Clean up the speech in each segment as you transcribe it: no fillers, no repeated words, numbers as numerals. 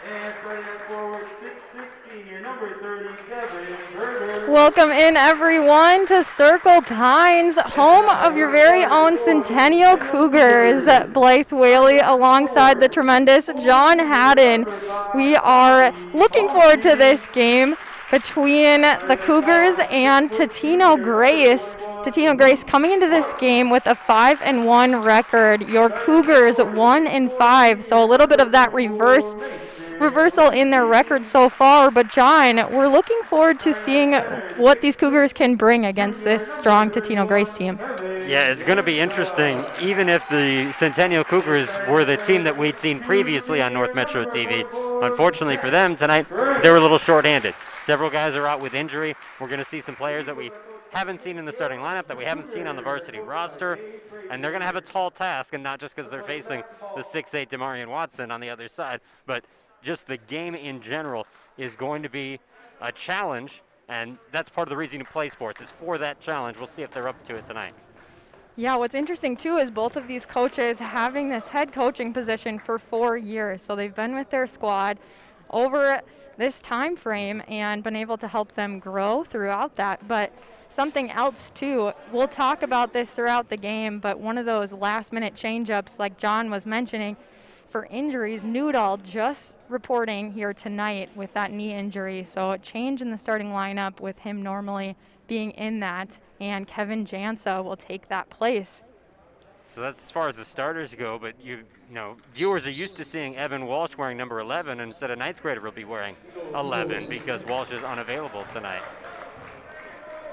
And starting at forward 6'6", senior number 30, Kevin Berger. Welcome in, everyone, to Circle Pines, home of your very own Centennial Cougars. Blythe Whaley alongside the tremendous John Haddon. We are looking forward to this game between the Cougars and Totino-Grace. Totino-Grace coming into this game with a 5-1 record. Your Cougars 1-5, so a little bit of that reversal in their record so far. But John, we're looking forward to seeing what these Cougars can bring against this strong Totino-Grace team. Yeah, it's going to be interesting. Even if the Centennial Cougars were the team that we'd seen previously on North Metro TV, unfortunately for them tonight, they were a little shorthanded. Several guys are out with injury. We're going to see some players that we haven't seen in the starting lineup, that we haven't seen on the varsity roster, and they're going to have a tall task, and not just because they're facing the 6'8" Demarion Watson on the other side, but just the game in general is going to be a challenge, and that's part of the reason you play sports, is for that challenge. We'll see if they're up to it tonight. Yeah, what's interesting too is both of these coaches having this head coaching position for 4 years. So they've been with their squad over this time frame and been able to help them grow throughout that. But something else too, we'll talk about this throughout the game, but one of those last minute change-ups like John was mentioning, for injuries, Newdall just reporting here tonight with that knee injury. So a change in the starting lineup with him normally being in that, and Kevin Jansa will take that place. So that's as far as the starters go, but you know, viewers are used to seeing Evan Walsh wearing number 11, and instead of ninth grader will be wearing 11 because Walsh is unavailable tonight.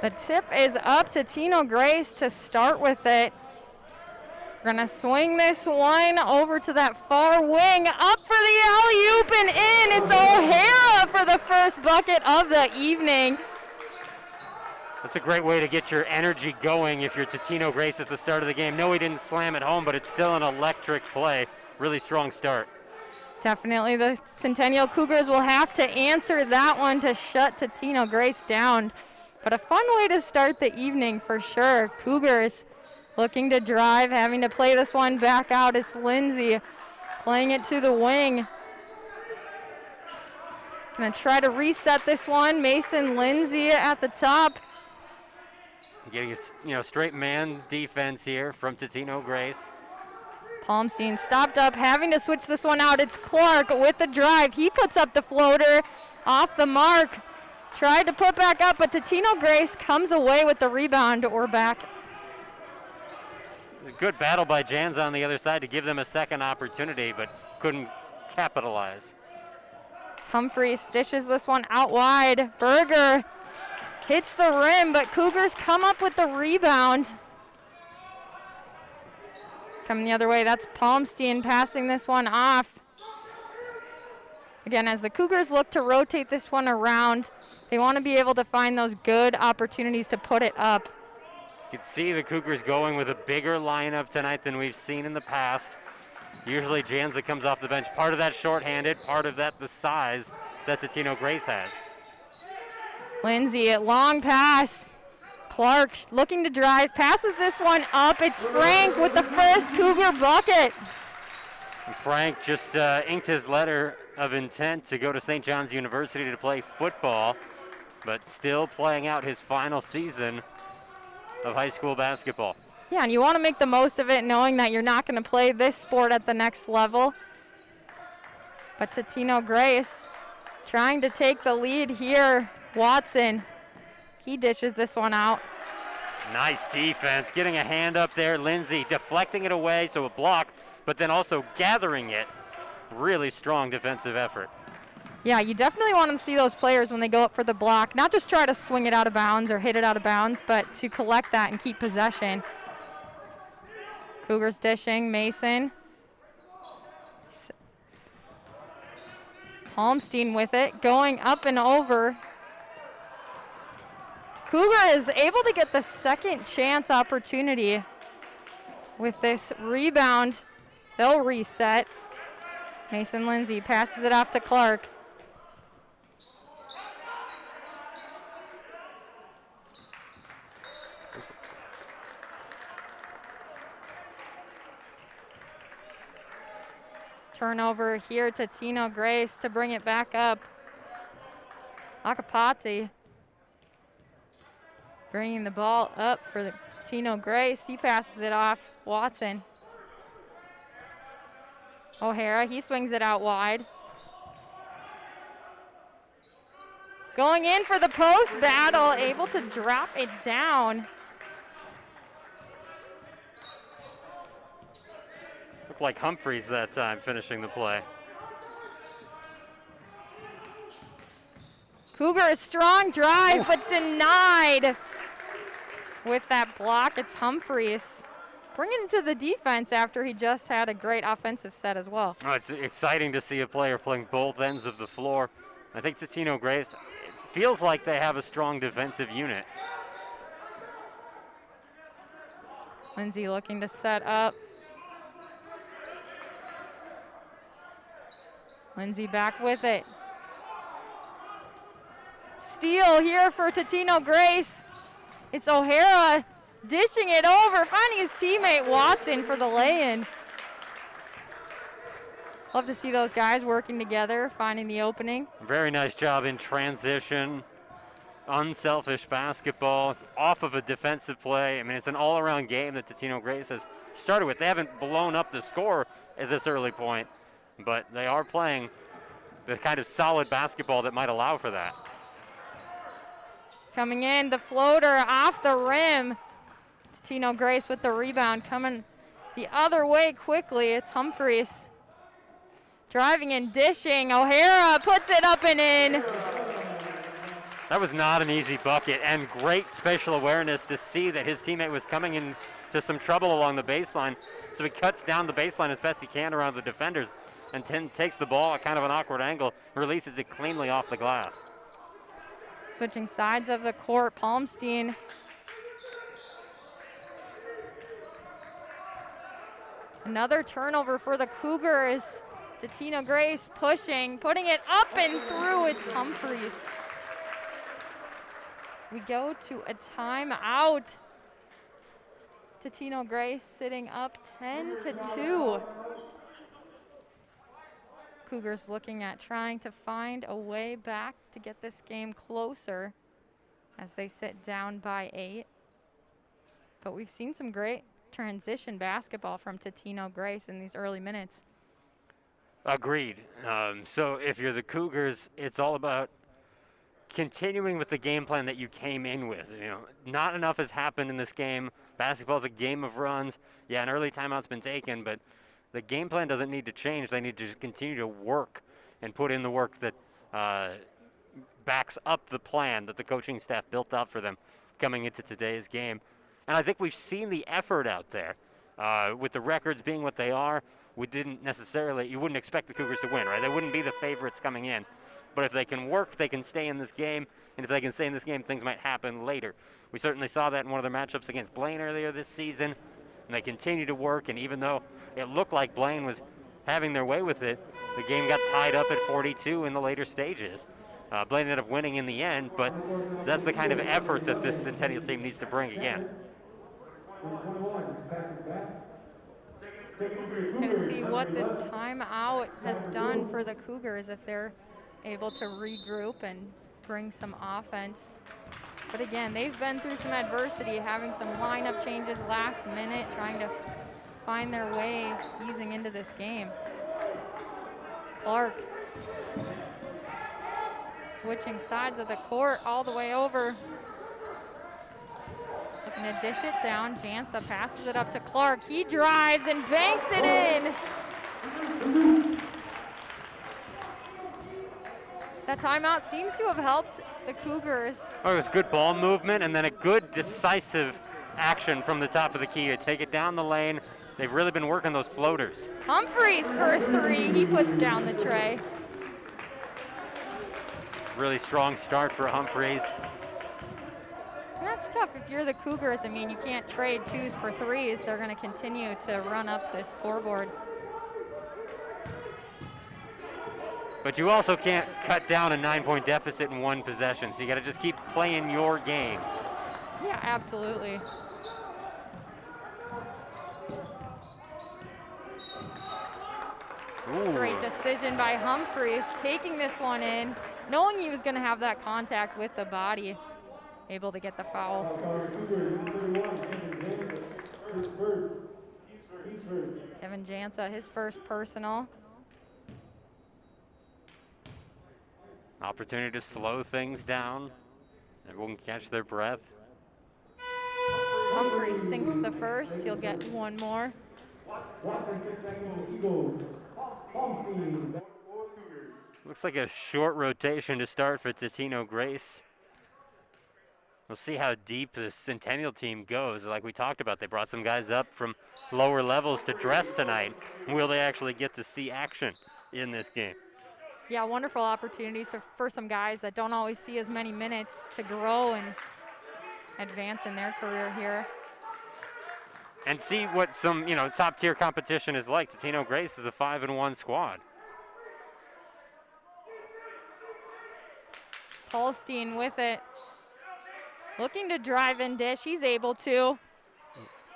The tip is up to Totino-Grace to start with it. We're going to swing this one over to that far wing, up for the alley-oop and in. It's O'Hara for the first bucket of the evening. That's a great way to get your energy going if you're Totino-Grace at the start of the game. No, he didn't slam it home, but it's still an electric play. Really strong start. Definitely the Centennial Cougars will have to answer that one to shut Totino-Grace down. But a fun way to start the evening for sure. Cougars looking to drive, having to play this one back out. It's Lindsay playing it to the wing. Gonna try to reset this one. Mason Lindsay at the top. Getting a straight man defense here from Totino-Grace. Palmstein stopped up, having to switch this one out. It's Clark with the drive. He puts up the floater off the mark. Tried to put back up, but Totino-Grace comes away with the rebound. Or back. A good battle by Jans on the other side to give them a second opportunity, but couldn't capitalize. Humphreys dishes this one out wide. Berger hits the rim, but Cougars come up with the rebound. Coming the other way, that's Palmstein passing this one off. Again, as the Cougars look to rotate this one around, they want to be able to find those good opportunities to put it up. You can see the Cougars going with a bigger lineup tonight than we've seen in the past. Usually Janza comes off the bench. Part of that shorthanded, part of that the size that Totino-Grace has. Lindsay, long pass. Clark looking to drive, passes this one up. It's Frank with the first Cougar bucket. And Frank just inked his letter of intent to go to St. John's University to play football, but still playing out his final season of high school basketball. Yeah, and you want to make the most of it knowing that you're not going to play this sport at the next level. But Totino-Grace trying to take the lead here. Watson, he dishes this one out. Nice defense, getting a hand up there. Lindsay deflecting it away, so a block, but then also gathering it. Really strong defensive effort. Yeah, you definitely want to see those players when they go up for the block, not just try to swing it out of bounds or hit it out of bounds, but to collect that and keep possession. Cougars dishing, Mason. Palmstein with it, going up and over. Cougar is able to get the second chance opportunity with this rebound. They'll reset. Mason Lindsay passes it off to Clark. Turnover here to Totino-Grace to bring it back up. Akapati bringing the ball up for the Totino-Grace. He passes it off. Watson. O'Hara, he swings it out wide. Going in for the post battle, able to drop it down. Looked like Humphreys that time finishing the play. Cougar, a strong drive, but denied. With that block, it's Humphreys. Bringing it to the defense after he just had a great offensive set as well. Oh, it's exciting to see a player playing both ends of the floor. I think Totino-Grace, it feels like they have a strong defensive unit. Lindsay looking to set up. Lindsay back with it. Steal here for Totino-Grace. It's O'Hara dishing it over, finding his teammate Watson for the lay-in. Love to see those guys working together, finding the opening. Very nice job in transition. Unselfish basketball off of a defensive play. I mean, it's an all-around game that Totino-Grace has started with. They haven't blown up the score at this early point, but they are playing the kind of solid basketball that might allow for that. Coming in, the floater off the rim. Totino-Grace with the rebound, coming the other way quickly. It's Humphreys. Driving and dishing. O'Hara puts it up and in. That was not an easy bucket, and great spatial awareness to see that his teammate was coming into some trouble along the baseline. So he cuts down the baseline as best he can around the defenders and takes the ball at kind of an awkward angle, releases it cleanly off the glass. Switching sides of the court, Palmstein. Another turnover for the Cougars. Totino-Grace pushing, putting it up and through. It's Humphreys. We go to a timeout. Totino-Grace sitting up 10-2. Cougars looking at trying to find a way back to get this game closer as they sit down by 8. But we've seen some great transition basketball from Totino-Grace in these early minutes. Agreed. So if you're the Cougars, it's all about continuing with the game plan that you came in with. You know, not enough has happened in this game. Basketball's a game of runs. Yeah, an early timeout's been taken, but the game plan doesn't need to change. They need to just continue to work and put in the work that backs up the plan that the coaching staff built out for them coming into today's game. And I think we've seen the effort out there. With the records being what they are, we didn't necessarily, you wouldn't expect the Cougars to win, right? They wouldn't be the favorites coming in. But if they can work, they can stay in this game. And if they can stay in this game, things might happen later. We certainly saw that in one of their matchups against Blaine earlier this season. And they continue to work. And even though it looked like Blaine was having their way with it, the game got tied up at 42 in the later stages. Blaine ended up winning in the end, but that's the kind of effort that this Centennial team needs to bring again. Going to see what this timeout has done for the Cougars, if they're able to regroup and bring some offense. But again, they've been through some adversity, having some lineup changes last minute, trying to find their way easing into this game. Clark switching sides of the court all the way over. Looking to dish it down. Jansa passes it up to Clark. He drives and banks it in. That timeout seems to have helped the Cougars. Oh, it was good ball movement and then a good decisive action from the top of the key to take it down the lane, They've really been working those floaters. Humphreys for 3. He puts down the tray. Really strong start for Humphreys. And that's tough if you're the Cougars. I mean, you can't trade 2s for 3s. They're going to continue to run up this scoreboard. But you also can't cut down a 9-point deficit in one possession, so you got to just keep playing your game. Yeah, absolutely. Ooh. Great decision by Humphreys, taking this one in, knowing he was going to have that contact with the body, able to get the foul. Kevin Jansa, his first personal. Opportunity to slow things down. Everyone can catch their breath. Humphreys sinks the first. He'll get one more. Looks like a short rotation to start for Totino-Grace. We'll see how deep this Centennial team goes. Like we talked about, they brought some guys up from lower levels to dress tonight. Will they actually get to see action in this game? Yeah, wonderful opportunities for some guys that don't always see as many minutes to grow and advance in their career here. And see what some, top tier competition is like. Totino-Grace is a 5-1 squad. Paulstein with it. Looking to drive and dish. He's able to.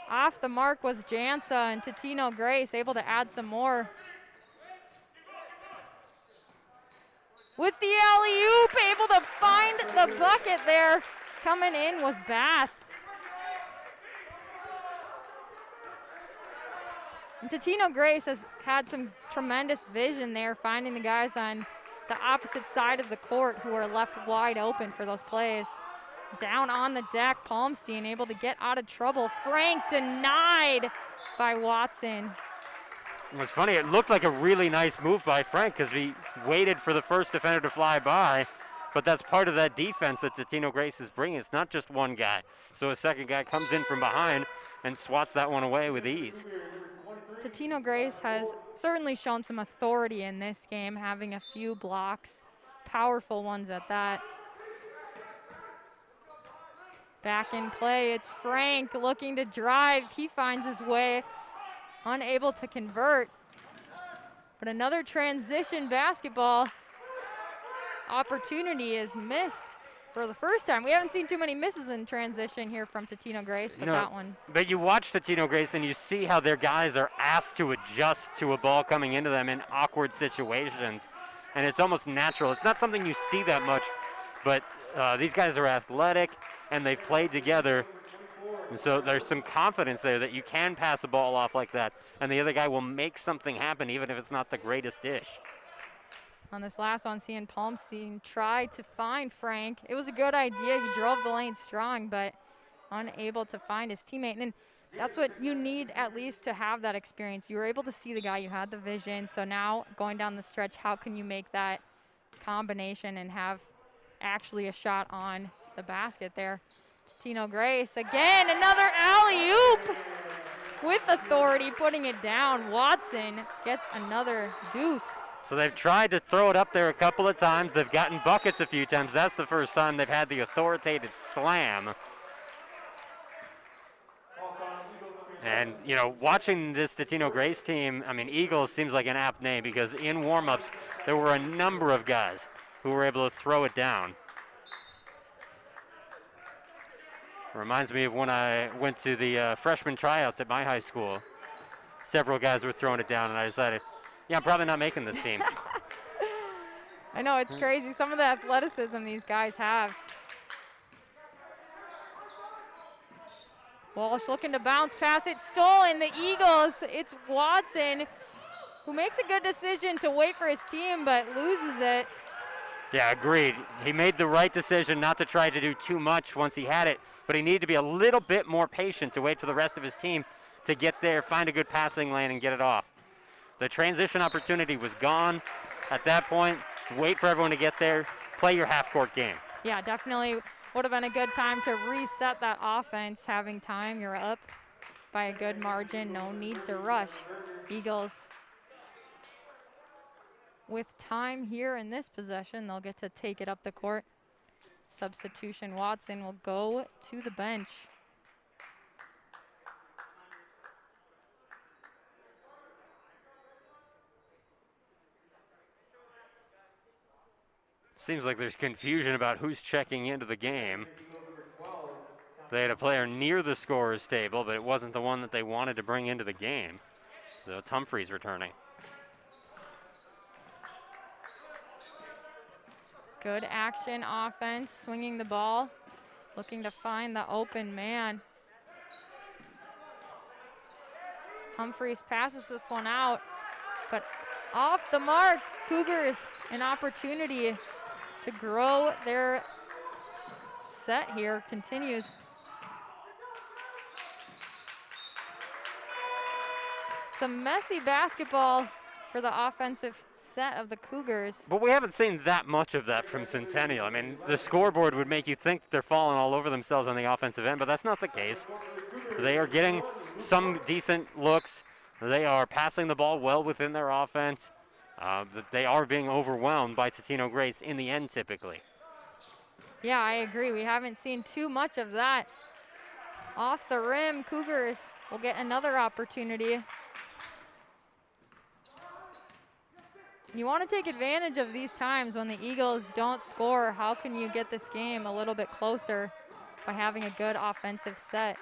Off the mark was Jansa, and Totino-Grace able to add some more. With the alley-oop, able to find the bucket there. Coming in was Bath. And Totino-Grace has had some tremendous vision there, finding the guys on the opposite side of the court who are left wide open for those plays. Down on the deck, Palmstein able to get out of trouble. Frank denied by Watson. It was funny, it looked like a really nice move by Frank because he waited for the first defender to fly by, but that's part of that defense that Totino-Grace is bringing. It's not just one guy. So a second guy comes in from behind and swats that one away with ease. Totino-Grace has certainly shown some authority in this game, having a few blocks, powerful ones at that. Back in play, it's Frank looking to drive. He finds his way, unable to convert. But another transition basketball opportunity is missed for the first time. We haven't seen too many misses in transition here from Totino-Grace, but that one. But you watch Totino-Grace and you see how their guys are asked to adjust to a ball coming into them in awkward situations. And it's almost natural. It's not something you see that much, but these guys are athletic and they've played together. And so there's some confidence there that you can pass a ball off like that, and the other guy will make something happen even if it's not the greatest dish. On this last one, seeing Palmstein try to find Frank. It was a good idea. He drove the lane strong, but unable to find his teammate. And that's what you need at least to have that experience. You were able to see the guy. You had the vision. So now going down the stretch, how can you make that combination and have actually a shot on the basket there? Totino-Grace again, another alley-oop with authority, putting it down. Watson gets another deuce. So they've tried to throw it up there a couple of times. They've gotten buckets a few times. That's the first time they've had the authoritative slam. And, watching this Totino-Grace team, Eagles seems like an apt name because in warm-ups, there were a number of guys who were able to throw it down. Reminds me of when I went to the freshman tryouts at my high school. Several guys were throwing it down, and I decided, I'm probably not making this team. I know, it's crazy. Some of the athleticism these guys have. Walsh looking to bounce pass it, stolen. The Eagles, it's Watson, who makes a good decision to wait for his team, but loses it. Yeah, agreed. He made the right decision not to try to do too much once he had it, but he needed to be a little bit more patient to wait for the rest of his team to get there, find a good passing lane, and get it off. The transition opportunity was gone at that point. Wait for everyone to get there. Play your half-court game. Yeah, definitely would have been a good time to reset that offense, having time. You're up by a good margin. No need to rush. Eagles with time here in this possession. They'll get to take it up the court. Substitution, Watson will go to the bench. Seems like there's confusion about who's checking into the game. They had a player near the scorer's table, but it wasn't the one that they wanted to bring into the game. So it's Humphreys returning. Good action offense, swinging the ball, looking to find the open man. Humphreys passes this one out, but off the mark. Cougars an opportunity to grow their set here. Continues. Some messy basketball for the offensive set of the Cougars. But we haven't seen that much of that from Centennial. I mean, the scoreboard would make you think they're falling all over themselves on the offensive end, but that's not the case. They are getting some decent looks. They are passing the ball well within their offense. They are being overwhelmed by Totino-Grace in the end typically. Yeah, I agree. We haven't seen too much of that. Off the rim, Cougars will get another opportunity. You want to take advantage of these times when the Eagles don't score. How can you get this game a little bit closer by having a good offensive set?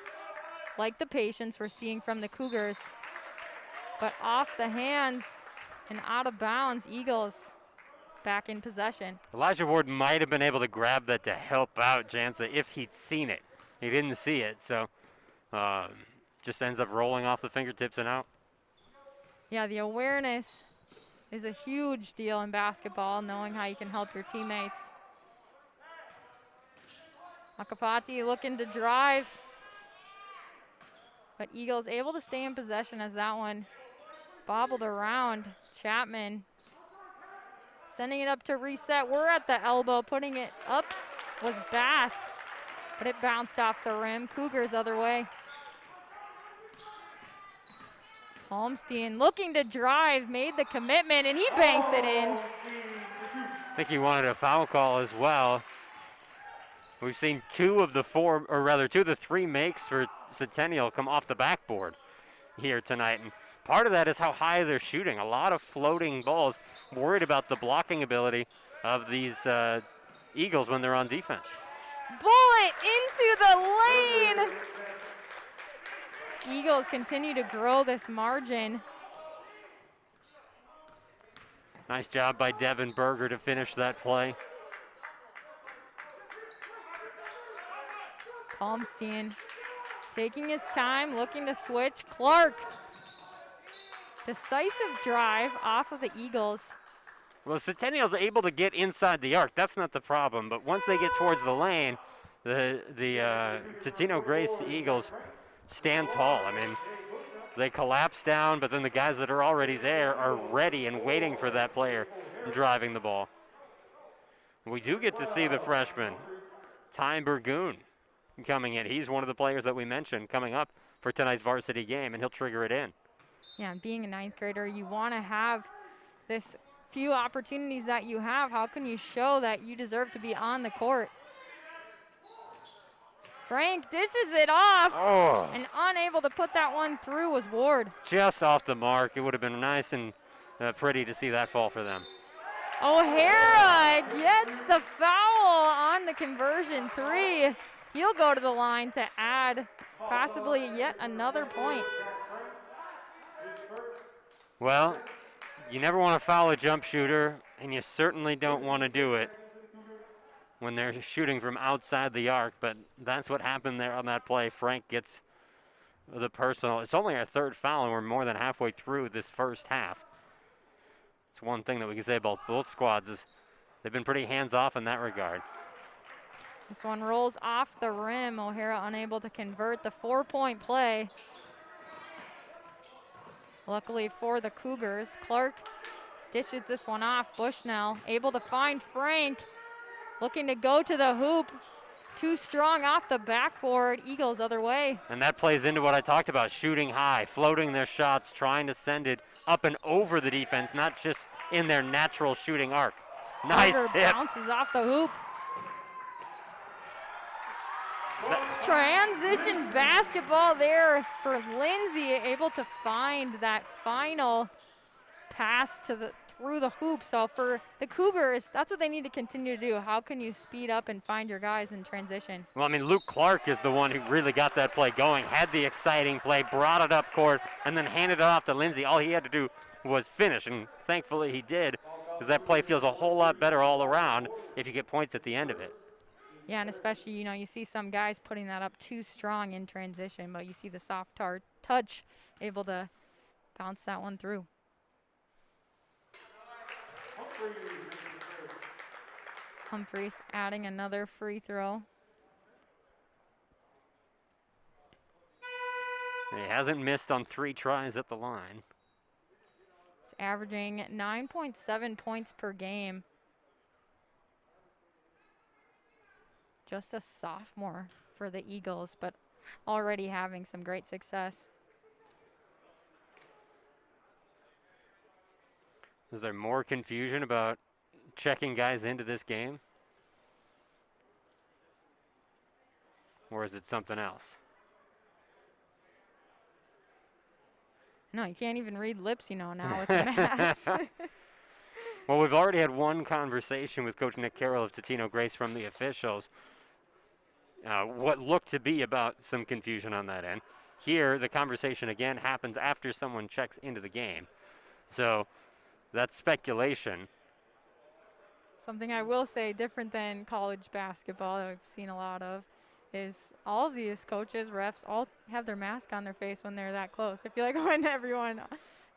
Like the patience we're seeing from the Cougars. But off the hands and out of bounds, Eagles back in possession. Elijah Ward might have been able to grab that to help out Jansa if he'd seen it. He didn't see it, so just ends up rolling off the fingertips and out. Yeah, the awareness is a huge deal in basketball, knowing how you can help your teammates. Akapati looking to drive, but Eagles able to stay in possession as that one bobbled around. Chapman sending it up to reset. We're at the elbow. Putting it up was Bath, but it bounced off the rim. Cougars other way. Holmstein looking to drive, made the commitment, and he banks it in. I think he wanted a foul call as well. We've seen two of the three makes for Centennial come off the backboard here tonight. And part of that is how high they're shooting. A lot of floating balls. Worried about the blocking ability of these Eagles when they're on defense. Bullet into the lane. Eagles continue to grow this margin. Nice job by Devin Berger to finish that play. Holmstein taking his time, looking to switch. Clark. Decisive drive off of the Eagles. Well, Centennial's able to get inside the arc. That's not the problem. But once they get towards the lane, the Totino-Grace Eagles stand tall. I mean, they collapse down, but then the guys that are already there are ready and waiting for that player driving the ball. We do get to see the freshman, Ty Burgoon, coming in. He's one of the players that we mentioned coming up for tonight's varsity game, and he'll trigger it in. Yeah, and being a ninth grader, you want to have this few opportunities that you have. How can you show that you deserve to be on the court? Frank dishes it off, and unable to put that one through was Ward. Just off the mark. It would have been nice and pretty to see that fall for them. O'Hara gets the foul on the conversion three. He'll go to the line to add possibly yet another point. Well, you never want to foul a jump shooter, and you certainly don't want to do it when they're shooting from outside the arc, but that's what happened there on that play. Frank gets the personal. It's only our third foul, and we're more than halfway through this first half. It's one thing that we can say about both squads is they've been pretty hands-off in that regard. This one rolls off the rim. O'Hara unable to convert the 4-point play. Luckily for the Cougars, Clark dishes this one off. Bushnell able to find Frank. Looking to go to the hoop. Too strong off the backboard. Eagles other way. And that plays into what I talked about, shooting high, floating their shots, trying to send it up and over the defense, not just in their natural shooting arc. Nice Cougar tip. bounces off the hoop. Transition basketball there for Lindsay, able to find that final pass through the hoop. So for the Cougars, that's what they need to continue to do. How can you speed up and find your guys in transition? Well, I mean, Luke Clark is the one who really got that play going, had the exciting play, brought it up court, and then handed it off to Lindsay. All he had to do was finish, and thankfully he did, because that play feels a whole lot better all around if you get points at the end of it. Yeah, and especially, you see some guys putting that up too strong in transition, but you see the soft touch able to bounce that one through. Humphreys adding another free throw. He hasn't missed on 3 tries at the line. He's averaging 9.7 points per game. Just a sophomore for the Eagles, but already having some great success. Is there more confusion about checking guys into this game? Or is it something else? No, you can't even read lips, now with the masks. Well, we've already had one conversation with Coach Nick Carroll of Totino-Grace from the officials. What looked to be about some confusion on that end. Here, the conversation again happens after someone checks into the game. So that's speculation. Something I will say different than college basketball that I've seen a lot of is all of these coaches, refs, all have their mask on their face when they're that close. I feel like when everyone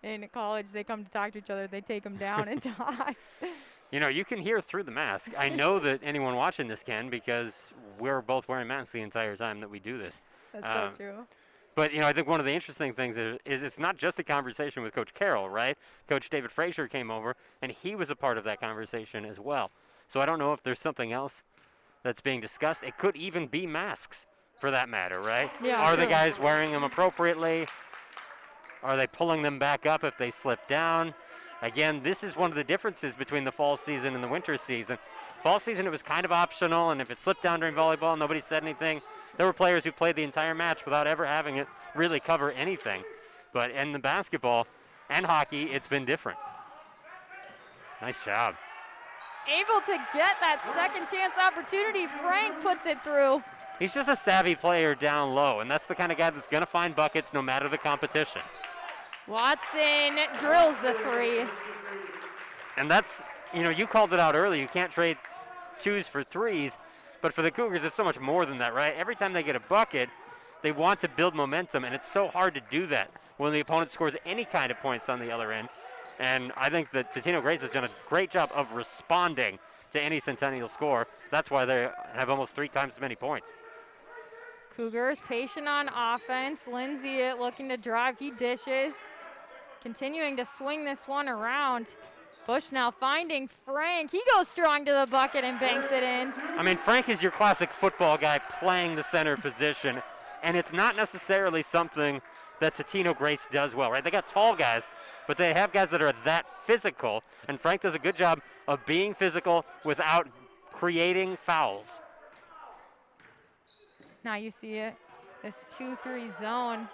in college, they come to talk to each other, they take them down and talk. You can hear through the mask. I know that anyone watching this can, because we're both wearing masks the entire time that we do this. That's so true. But, I think one of the interesting things is it's not just a conversation with Coach Carroll, right? Coach David Frazier came over, and he was a part of that conversation as well. So I don't know if there's something else that's being discussed. It could even be masks, for that matter, right? Yeah, Are true. the guys wearing them appropriately? Are they pulling them back up if they slip down? Again, this is one of the differences between the fall season and the winter season. Fall season, it was kind of optional, and if it slipped down during volleyball, nobody said anything. There were players who played the entire match without ever having it really cover anything. But in the basketball and hockey, it's been different. Nice job. Able to get that second chance opportunity. Frank puts it through. He's just a savvy player down low, and that's the kind of guy that's going to find buckets no matter the competition. Watson drills the 3. And that's, you called it out earlier. You can't trade 2s for 3s. But for the Cougars, it's so much more than that, right? Every time they get a bucket, they want to build momentum, and it's so hard to do that when the opponent scores any kind of points on the other end. And I think that Totino-Grace has done a great job of responding to any Centennial score. That's why they have almost 3 times as many points. Cougars patient on offense. Lindsay looking to drive. He dishes. Continuing to swing this one around. Bushnell finding Frank. He goes strong to the bucket and banks it in. I mean, Frank is your classic football guy playing the center position, and it's not necessarily something that Totino-Grace does well, right? They got tall guys, but they have guys that are that physical, and Frank does a good job of being physical without creating fouls. Now you see it, this 2-3 zone.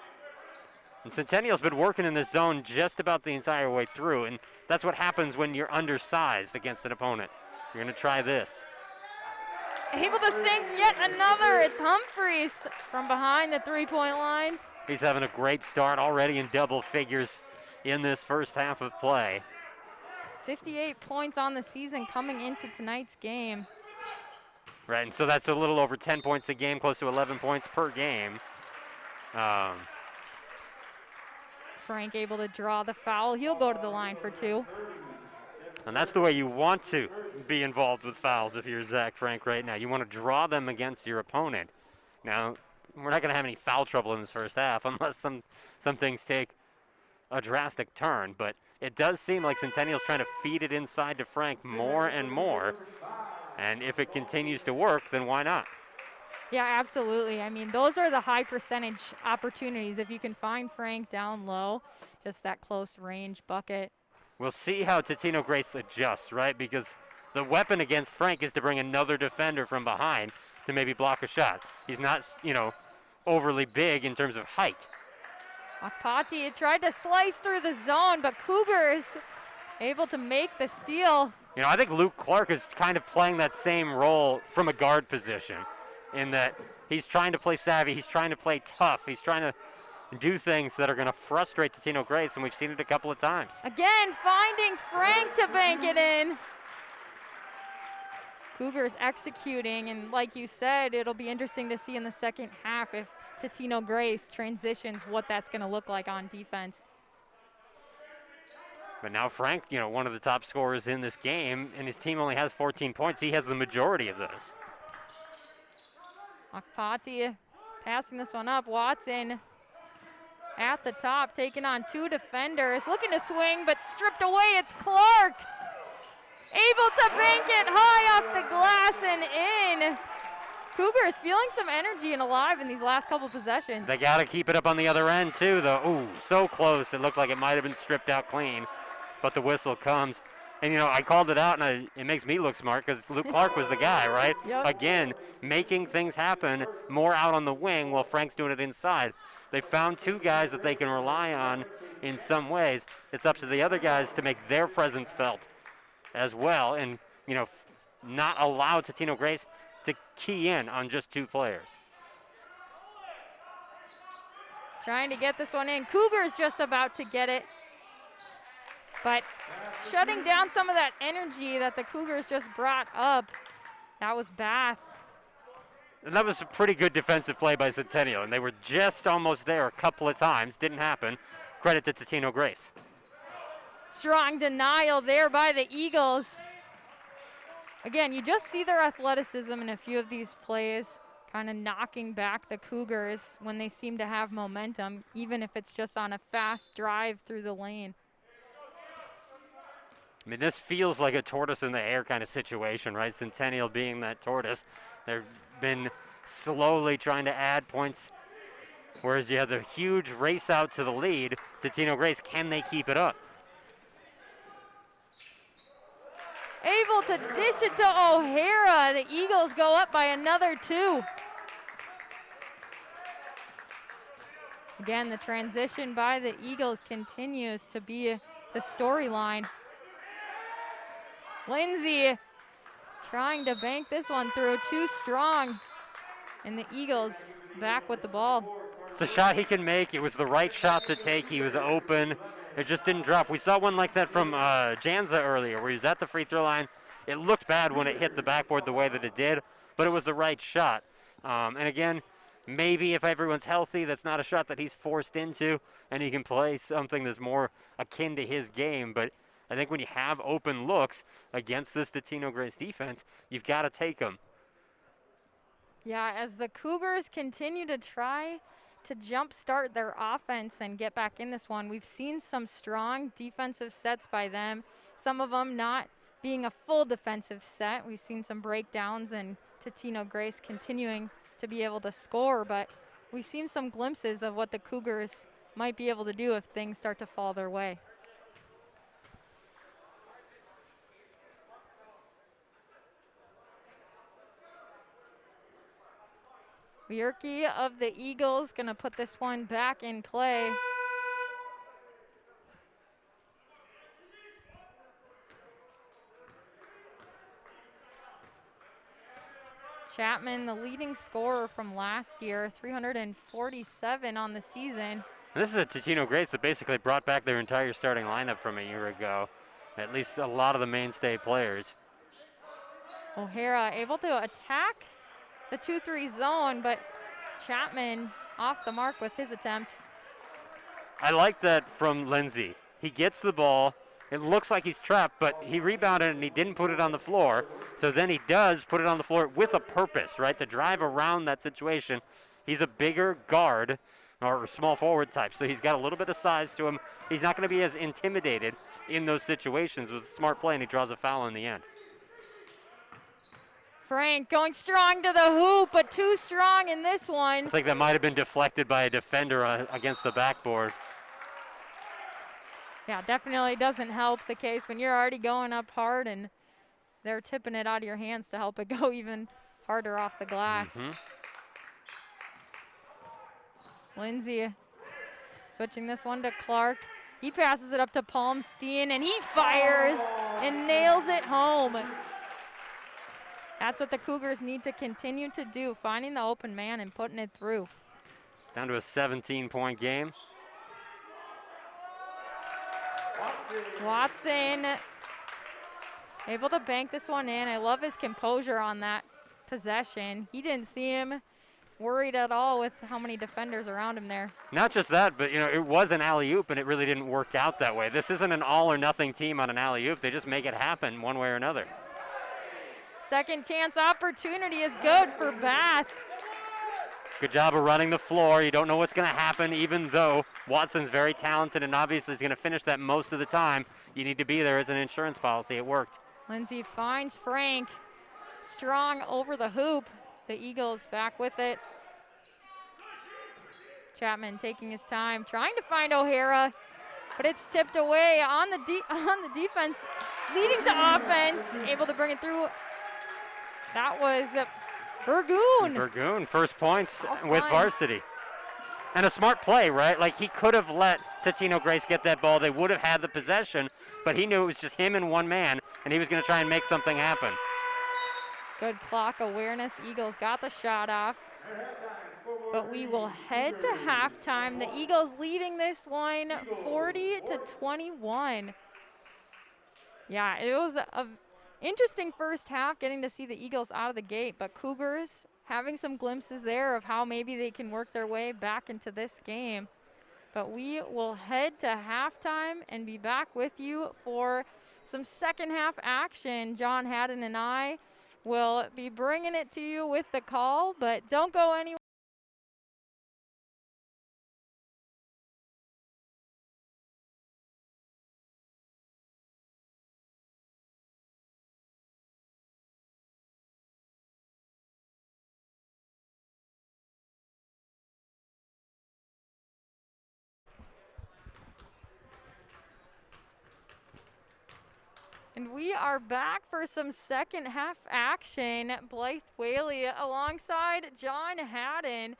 And Centennial's been working in this zone just about the entire way through, and that's what happens when you're undersized against an opponent. You're going to try this. Able to sink yet another. It's Humphreys from behind the 3-point line. He's having a great start already in double figures in this first half of play. 58 points on the season coming into tonight's game. Right, and so that's a little over 10 points a game, close to 11 points per game. Frank able to draw the foul. He'll go to the line for 2. And that's the way you want to be involved with fouls if you're Zach Frank right now. You want to draw them against your opponent. Now, we're not going to have any foul trouble in this first half unless some things take a drastic turn. But it does seem like Centennial's trying to feed it inside to Frank more and more. And if it continues to work, then why not? Yeah, absolutely. I mean, those are the high percentage opportunities. If you can find Frank down low, just that close range bucket. We'll see how Totino-Grace adjusts, right? Because the weapon against Frank is to bring another defender from behind to maybe block a shot. He's not, overly big in terms of height. Akpati tried to slice through the zone, but Cougars able to make the steal. I think Luke Clark is kind of playing that same role from a guard position in that he's trying to play savvy, he's trying to play tough, he's trying to do things that are going to frustrate Totino-Grace, and we've seen it a couple of times. Again, finding Frank to bank it in. Cougars executing, and like you said, it'll be interesting to see in the second half if Totino-Grace transitions what that's going to look like on defense. But now Frank, one of the top scorers in this game, and his team only has 14 points. He has the majority of those. Akpati passing this one up. Watson at the top, taking on two defenders. Looking to swing, but stripped away. It's Clark. Able to bank it high off the glass and in. Cougars feeling some energy and alive in these last couple possessions. They got to keep it up on the other end, too, though. Ooh, so close. It looked like it might have been stripped out clean, but the whistle comes. And, I called it out, and it makes me look smart because Luke Clark was the guy, right? Yep. Again, making things happen more out on the wing while Frank's doing it inside. They found two guys that they can rely on in some ways. It's up to the other guys to make their presence felt as well and, not allow Totino-Grace to key in on just two players. Trying to get this one in. Cougars just about to get it. But shutting down some of that energy that the Cougars just brought up. That was Bath. And that was a pretty good defensive play by Centennial, and they were just almost there a couple of times. Didn't happen. Credit to Totino-Grace. Strong denial there by the Eagles. Again, you just see their athleticism in a few of these plays, kind of knocking back the Cougars when they seem to have momentum, even if it's just on a fast drive through the lane. I mean, this feels like a tortoise in the air kind of situation, right? Centennial being that tortoise. They've been slowly trying to add points, whereas you have the huge race out to the lead. Totino-Grace, can they keep it up? Able to dish it to O'Hara. The Eagles go up by another two. Again, the transition by the Eagles continues to be the storyline. Lindsay trying to bank this one through, too strong. And the Eagles back with the ball. It's a shot he can make. It was the right shot to take. He was open. It just didn't drop. We saw one like that from Janza earlier where he was at the free throw line. It looked bad when it hit the backboard the way that it did, but it was the right shot. And again, maybe if everyone's healthy, that's not a shot that he's forced into, and he can play something that's more akin to his game. But I think when you have open looks against this Totino-Grace defense, you've got to take them. Yeah, as the Cougars continue to try to jumpstart their offense and get back in this one, we've seen some strong defensive sets by them, some of them not being a full defensive set. We've seen some breakdowns and Totino-Grace continuing to be able to score, but we've seen some glimpses of what the Cougars might be able to do if things start to fall their way. Bjerke of the Eagles gonna put this one back in play. Chapman, the leading scorer from last year, 347 on the season. This is a Totino-Grace that basically brought back their entire starting lineup from a year ago, at least a lot of the mainstay players. O'Hara able to attack the 2-3 zone, but Chapman off the mark with his attempt. I like that from Lindsay. He gets the ball. It looks like he's trapped, but he rebounded and he didn't put it on the floor. So then he does put it on the floor with a purpose, right, to drive around that situation. He's a bigger guard or small forward type, so he's got a little bit of size to him. He's not going to be as intimidated in those situations with a smart play, and he draws a foul in the end. Frank going strong to the hoop, but too strong in this one. I think that might have been deflected by a defender against the backboard. Yeah, definitely doesn't help the case when you're already going up hard and they're tipping it out of your hands to help it go even harder off the glass. Lindsay switching this one to Clark. He passes it up to Palmstein, and he fires and nails it home. That's what the Cougars need to continue to do, finding the open man and putting it through. Down to a 17-point game. Watson able to bank this one in. I love his composure on that possession. He didn't see him worried at all with how many defenders around him there. Not just that, but it was an alley-oop and it really didn't work out that way. This isn't an all or nothing team on an alley-oop. They just make it happen one way or another. Second chance opportunity is good for Bath. Good job of running the floor. You don't know what's going to happen, even though Watson's very talented and obviously is going to finish that most of the time. You need to be there as an insurance policy. It worked. Lindsay finds Frank. Strong over the hoop. The Eagles back with it. Chapman taking his time, trying to find O'Hara, but it's tipped away on the defense, leading to offense. Able to bring it through. That was Burgoon. Burgoon, first points with varsity. And a smart play, right? Like, he could have let Totino-Grace get that ball. They would have had the possession, but he knew it was just him and one man, and he was going to try and make something happen. Good clock awareness. Eagles got the shot off. But we will head to halftime. The Eagles leading this one 40-21. Yeah, it was an interesting first half getting to see the Eagles out of the gate, but Cougars having some glimpses there of how maybe they can work their way back into this game. But we will head to halftime and be back with you for some second half action. John Haddon and I will be bringing it to you with the call, but don't go anywhere. And we are back for some second half action. Blythe Whaley alongside John Haddon.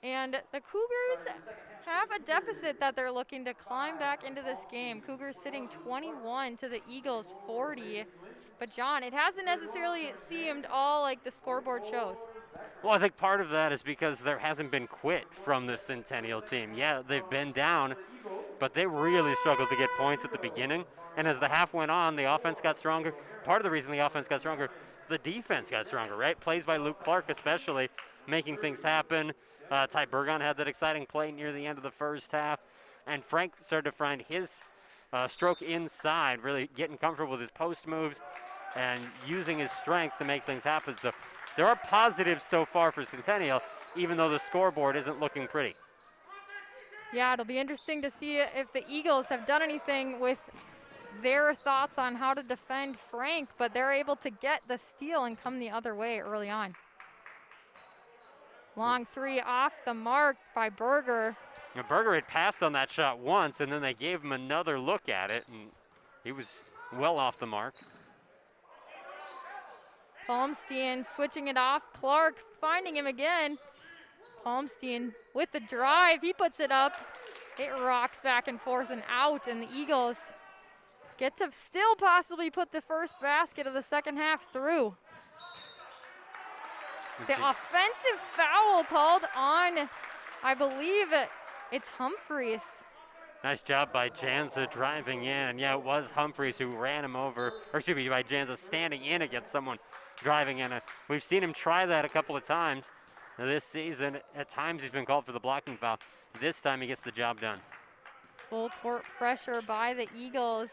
And the Cougars have a deficit that they're looking to climb back into this game. Cougars sitting 21 to the Eagles 40. But John, it hasn't necessarily seemed all like the scoreboard shows. Well, I think part of that is because there hasn't been quit from the Centennial team. Yeah, they've been down, but they really struggled to get points at the beginning. And as the half went on, the offense got stronger. Part of the reason the offense got stronger, the defense got stronger, right? Plays by Luke Clark especially, making things happen. Ty Burgon had that exciting play near the end of the first half. And Frank started to find his stroke inside, really getting comfortable with his post moves and using his strength to make things happen. So there are positives so far for Centennial, even though the scoreboard isn't looking pretty. Yeah, it'll be interesting to see if the Eagles have done anything with their thoughts on how to defend Frank, but they're able to get the steal and come the other way early on. Long three off the mark by Berger. Now, Berger had passed on that shot once, and then they gave him another look at it, and he was well off the mark. Palmstein switching it off. Clark finding him again. Palmstein with the drive. He puts it up. It rocks back and forth and out, and the Eagles get to still possibly put the first basket of the second half through. The offensive foul called on, I believe it's Humphreys. Nice job by Janza driving in. Yeah, it was Humphreys who ran him over, or excuse me, by Janza standing in against someone driving in. We've seen him try that a couple of times this season. At times he's been called for the blocking foul. This time he gets the job done. Full court pressure by the Eagles.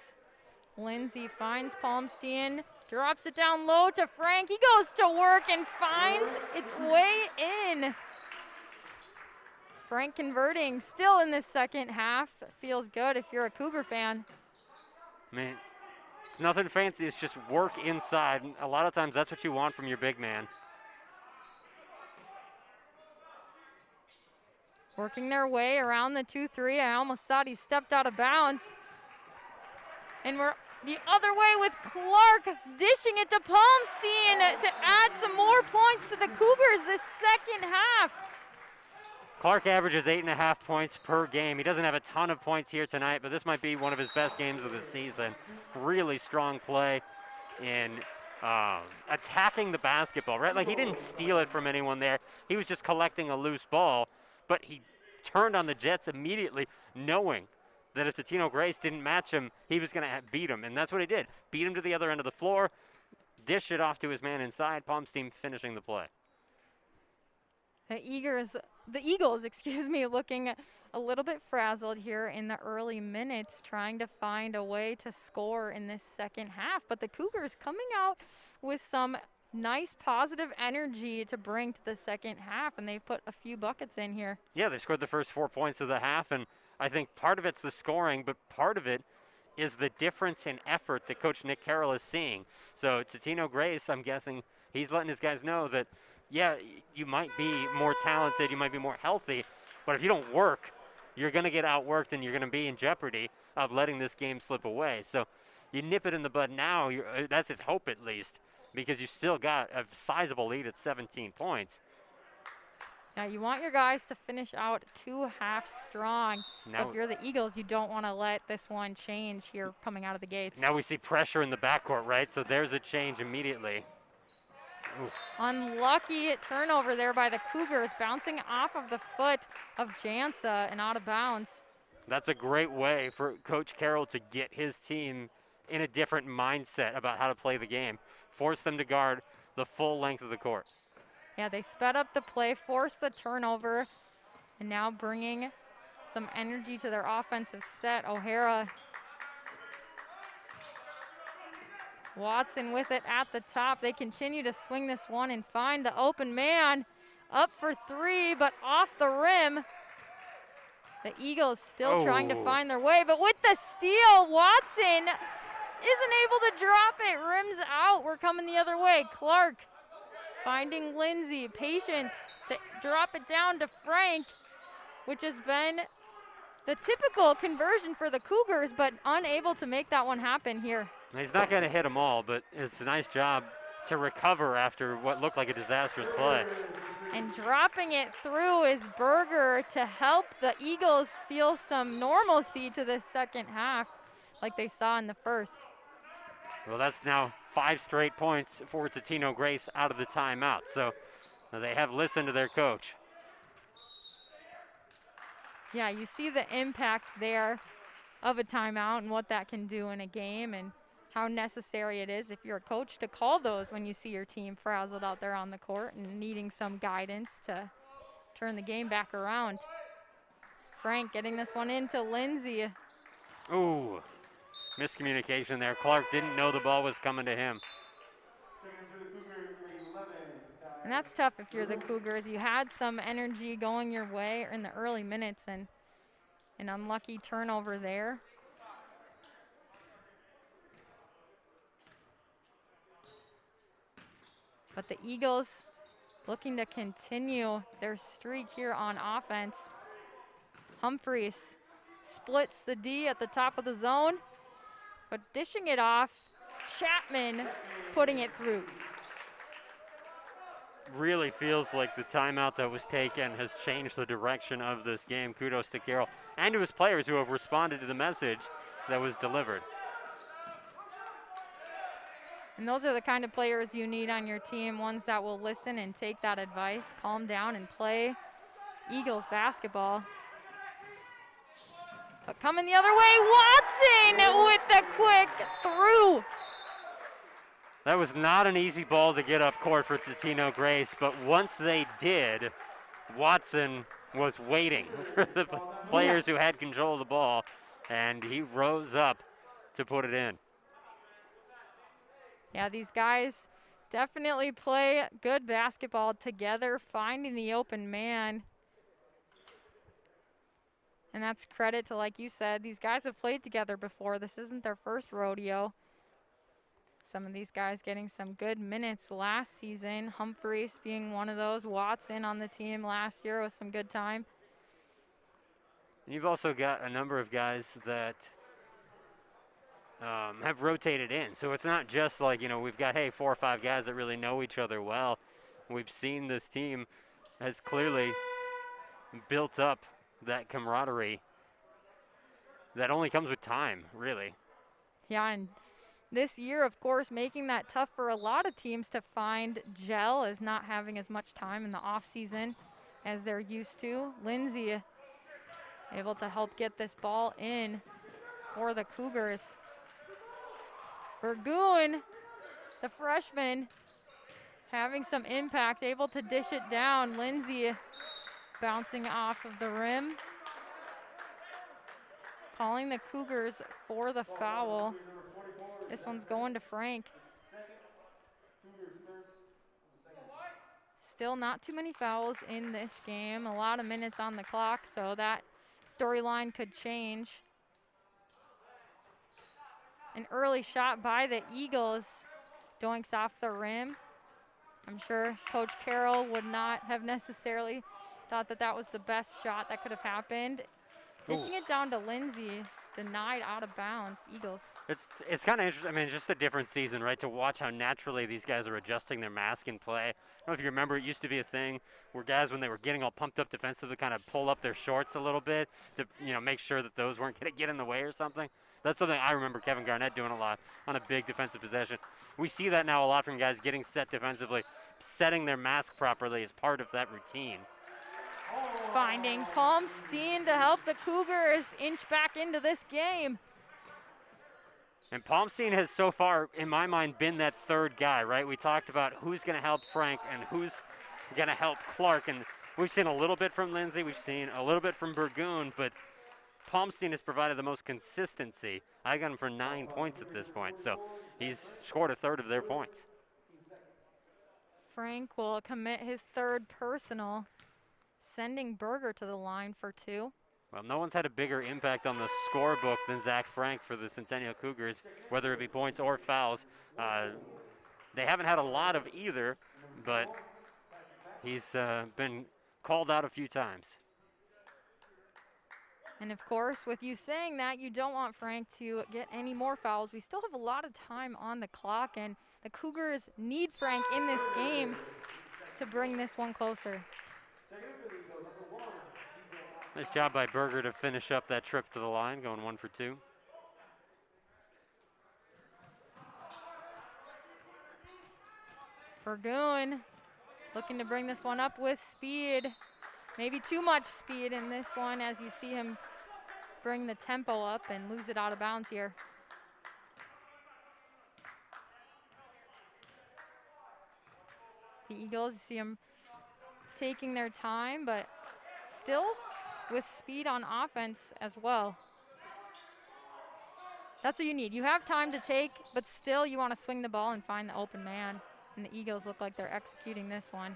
Lindsay finds Palmstein, drops it down low to Frank. He goes to work and finds its way in. Frank converting still in this second half. Feels good if you're a Cougar fan. Man, It's nothing fancy. It's just work inside. And a lot of times that's what you want from your big man. Working their way around the 2-3. I almost thought he stepped out of bounds. And we're the other way with Clark dishing it to Palmstein to add some more points to the Cougars this second half. Clark averages 8.5 points per game. He doesn't have a ton of points here tonight, but this might be one of his best games of the season. Really strong play in attacking the basketball, right? Like, he didn't steal it from anyone there. He was just collecting a loose ball, but he turned on the Jets immediately, knowing that if Totino-Grace didn't match him, he was going to beat him, and that's what he did. Beat him to the other end of the floor, dish it off to his man inside, Palmstein finishing the play. The Eagles, looking a little bit frazzled here in the early minutes, trying to find a way to score in this second half. But the Cougars coming out with some nice positive energy to bring to the second half, and they've put a few buckets in here. Yeah, they scored the first 4 points of the half, and I think part of it's the scoring, but part of it is the difference in effort that Coach Nick Carroll is seeing. So Totino-Grace, I'm guessing, he's letting his guys know that, yeah, you might be more talented, you might be more healthy, but if you don't work, you're going to get outworked and you're going to be in jeopardy of letting this game slip away. So you nip it in the bud now, that's his hope at least, because you still got a sizable lead at 17 points. Yeah, you want your guys to finish out 2 halves strong. Now, so if you're the Eagles, you don't want to let this one change here coming out of the gates. Now we see pressure in the backcourt, right? So there's a change immediately. Oof. Unlucky turnover there by the Cougars, bouncing off of the foot of Jansa and out of bounds. That's a great way for Coach Carroll to get his team in a different mindset about how to play the game. Force them to guard the full length of the court. Yeah, they sped up the play, forced the turnover, and now bringing some energy to their offensive set. O'Hara. Watson with it at the top. They continue to swing this one and find the open man. Up for 3, but off the rim. The Eagles still trying to find their way, but with the steal, Watson isn't able to drop it. Rims out. We're coming the other way. Clark finding Lindsay. Patience to drop it down to Frank, which has been the typical conversion for the Cougars, but unable to make that one happen here. He's not going to hit them all, but it's a nice job to recover after what looked like a disastrous play. And dropping it through is Berger to help the Eagles feel some normalcy to the second half like they saw in the first. Well, that's now 5 straight points for Totino-Grace out of the timeout. So they have listened to their coach. Yeah, you see the impact there of a timeout and what that can do in a game and how necessary it is if you're a coach to call those when you see your team frazzled out there on the court and needing some guidance to turn the game back around. Frank getting this one into Lindsay. Ooh, miscommunication there. Clark didn't know the ball was coming to him. And that's tough if you're the Cougars. You had some energy going your way in the early minutes and an unlucky turnover there. But the Eagles looking to continue their streak here on offense. Humphreys splits the D at the top of the zone, but dishing it off, Chapman putting it through. Really feels like the timeout that was taken has changed the direction of this game. Kudos to Carroll and to his players who have responded to the message that was delivered. And those are the kind of players you need on your team, ones that will listen and take that advice, calm down and play Eagles basketball. But coming the other way, Watson with the quick through. That was not an easy ball to get up court for Totino-Grace, but once they did, Watson was waiting for the players who had control of the ball, and he rose up to put it in. Yeah, these guys definitely play good basketball together, finding the open man. And that's credit to, like you said, these guys have played together before. This isn't their first rodeo. Some of these guys getting some good minutes last season. Humphreys being one of those. Watson on the team last year with some good time. And you've also got a number of guys that have rotated in. So it's not just like, you know, we've got, hey, 4 or 5 guys that really know each other well. We've seen this team has clearly built up that camaraderie that only comes with time, really. Yeah, and this year, of course, making that tough for a lot of teams to find gel is not having as much time in the offseason as they're used to. Lindsay able to help get this ball in for the Cougars. Burgoon, the freshman, having some impact, able to dish it down. Lindsay bouncing off of the rim. Calling the Cougars for the foul. This one's going to Frank. Still not too many fouls in this game. A lot of minutes on the clock, so that storyline could change. An early shot by the Eagles. Doinks off the rim. I'm sure Coach Carroll would not have necessarily thought that that was the best shot that could have happened. Dishing it down to Lindsay. Denied out of bounds, Eagles. It's kind of interesting. I mean, just a different season, right? To watch how naturally these guys are adjusting their mask in play. I don't know if you remember, it used to be a thing where guys, when they were getting all pumped up defensively, kind of pull up their shorts a little bit to, you know, make sure that those weren't going to get in the way or something. That's something I remember Kevin Garnett doing a lot on a big defensive possession. We see that now a lot from guys getting set defensively, setting their mask properly as part of that routine. Finding Palmsteen to help the Cougars inch back into this game. And Palmsteen has so far, in my mind, been that third guy, right? We talked about who's going to help Frank and who's going to help Clark. And we've seen a little bit from Lindsay. We've seen a little bit from Burgoon. But Palmsteen has provided the most consistency. I got him for 9 points at this point. So he's scored a third of their points. Frank will commit his third personal, sending Berger to the line for 2. Well, no one's had a bigger impact on the scorebook than Zach Frank for the Centennial Cougars, whether it be points or fouls. They haven't had a lot of either, but he's been called out a few times. And of course, with you saying that, you don't want Frank to get any more fouls. We still have a lot of time on the clock, and the Cougars need Frank in this game to bring this one closer. Nice job by Berger to finish up that trip to the line, going 1 for 2. Burgoon looking to bring this one up with speed. Maybe too much speed in this one as you see him bring the tempo up and lose it out of bounds here. The Eagles, you see them taking their time, but still with speed on offense as well. That's what you need. You have time to take, but still you want to swing the ball and find the open man. And the Eagles look like they're executing this one.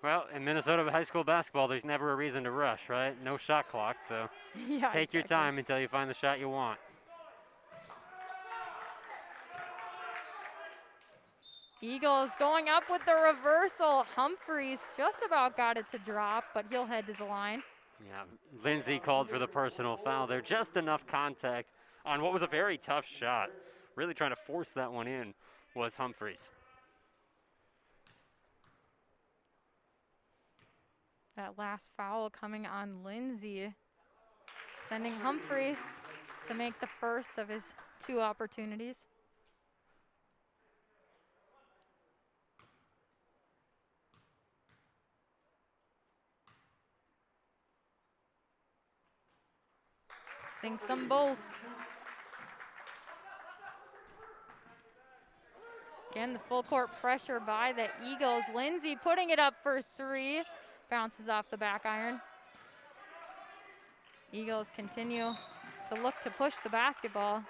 Well, in Minnesota high school basketball, there's never a reason to rush, right? No shot clock, so Yeah, take your time until you find the shot you want. Eagles going up with the reversal. Humphreys just about got it to drop, but he'll head to the line. Yeah, Lindsay called for the personal foul there. Just enough contact on what was a very tough shot. Really trying to force that one in was Humphreys. That last foul coming on Lindsay, sending Humphreys to make the first of his 2 opportunities. Sinks them both. Again, the full court pressure by the Eagles. Lindsay putting it up for 3. Bounces off the back iron. Eagles continue to look to push the basketball.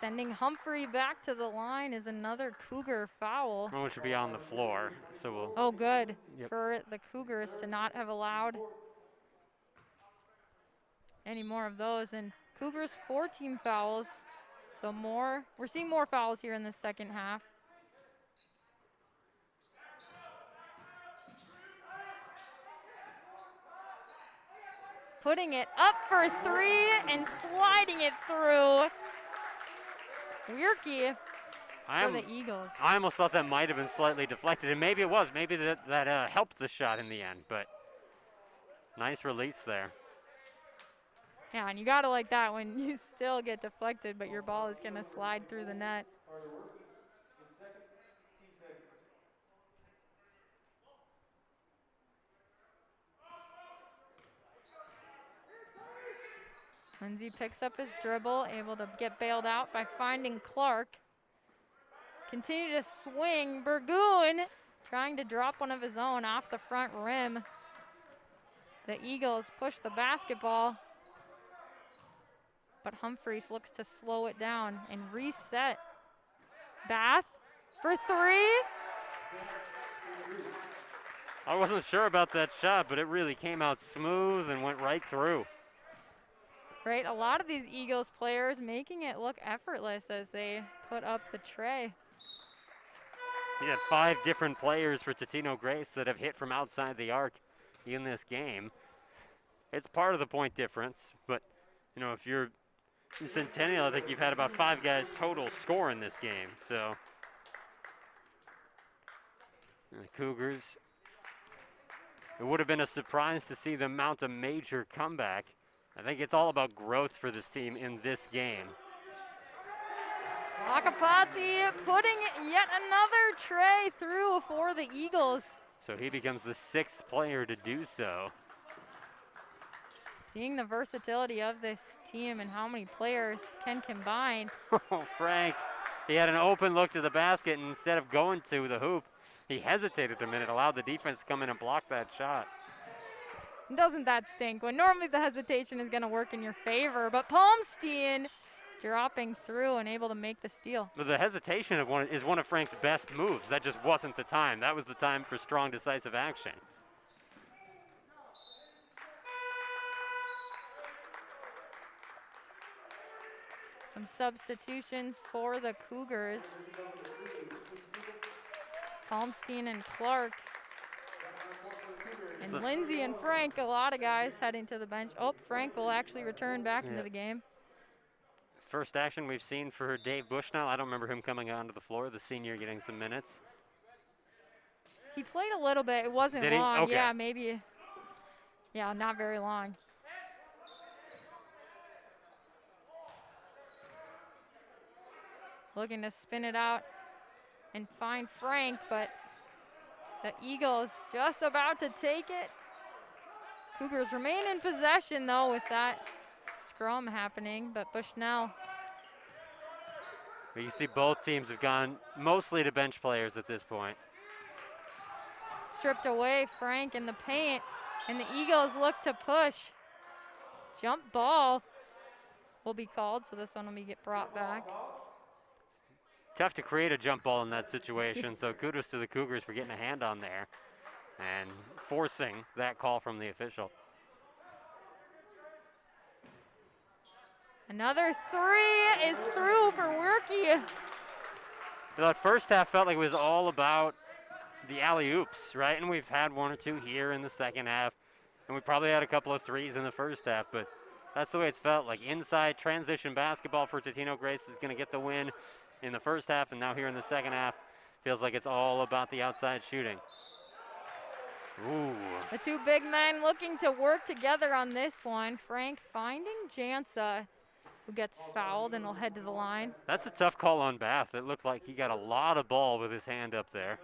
Sending Humphrey back to the line is another Cougar foul. Well, it should be on the floor, so we'll. Oh, good Yep. for the Cougars to not have allowed any more of those. And Cougars 4 team fouls So we're seeing more fouls here in the second half. Putting it up for three and sliding it through. Weirkey for the Eagles. I almost thought that might have been slightly deflected, and maybe it was. Maybe that helped the shot in the end, but nice release there. Yeah, and you got to like that when you still get deflected, but your ball is going to slide through the net. Lindsay picks up his dribble, able to get bailed out by finding Clark. Continue to swing. Burgoon trying to drop one of his own off the front rim. The Eagles push the basketball, but Humphreys looks to slow it down and reset. Bath for three. I wasn't sure about that shot, but it really came out smooth and went right through. Right, a lot of these Eagles players making it look effortless as they put up the tray. You had 5 different players for Totino-Grace that have hit from outside the arc in this game. It's part of the point difference, but you know, if you're Centennial, I think you've had about 5 guys total score in this game. So the Cougars, it would have been a surprise to see them mount a major comeback. I think it's all about growth for this team in this game. Akapati putting yet another tray through for the Eagles. So he becomes the 6th player to do so. Seeing the versatility of this team and how many players can combine. Oh, Frank, he had an open look to the basket, and instead of going to the hoop, he hesitated a minute, allowed the defense to come in and block that shot. Doesn't that stink? When normally the hesitation is going to work in your favor, but Palmstein dropping through and able to make the steal. But the hesitation is one of Frank's best moves. That just wasn't the time. That was the time for strong, decisive action. Some substitutions for the Cougars. Palmstein and Clark. And Lindsay and Frank, a lot of guys heading to the bench. Oh, Frank will actually return back into the game. First action we've seen for Dave Bushnell. I don't remember him coming onto the floor, the senior getting some minutes. He played a little bit. It wasn't Did he? long. Okay. Yeah, maybe. Yeah, not very long. Looking to spin it out and find Frank, but the Eagles just about to take it. Cougars remain in possession, though, with that scrum happening, but Bushnell. But you see both teams have gone mostly to bench players at this point. Stripped away, Frank in the paint, and the Eagles look to push. Jump ball will be called, so this one will get brought back. Tough to create a jump ball in that situation, so kudos to the Cougars for getting a hand on there and forcing that call from the official. Another three is through for Weirkey. That first half felt like it was all about the alley-oops, right? And we've had 1 or 2 here in the second half, and we probably had a couple of threes in the first half, but that's the way it's felt. Like inside transition basketball for Totino-Grace is going to get the win in the first half, and now here in the second half, feels like it's all about the outside shooting. Ooh. The 2 big men looking to work together on this one. Frank finding Jansa, who gets fouled and will head to the line. That's a tough call on Bath. It looked like he got a lot of ball with his hand up there.